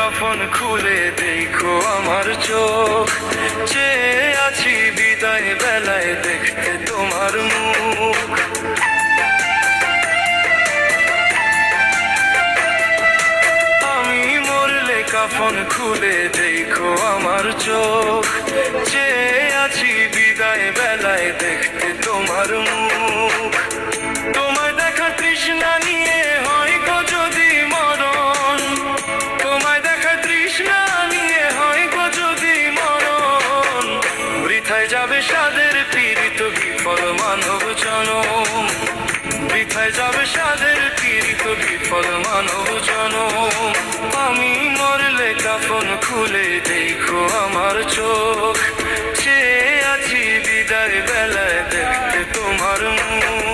কাফন খুলে দেখো আমার চোখ, চেয়ে আছি বিদায় বেলায় দেখতে তোমার মুখ। আমি মরলে কাফন খুলে দেখো আমার চোখ, চেয়ে আছি বিদায় বেলায় দেখতে তোমার মুখ। তোমায় দেখা তৃষ্ণা নিয়ে হয় গো যদি মরণ, তোমায় দেখা তৃষ্ণা নিয়ে হয় গো যদি মরণ। বৃথায় যাবে সাদের পীড়িত বিফল মানব জনম, বৃথায় যাবে সাদের পীড়িত বিফল মানব জনম। আমি মরলে কাফন খুলে দেখো আমার চোখ, চেয়ে আছি বিদায় বেলায় দেখতে তোমার মুখ।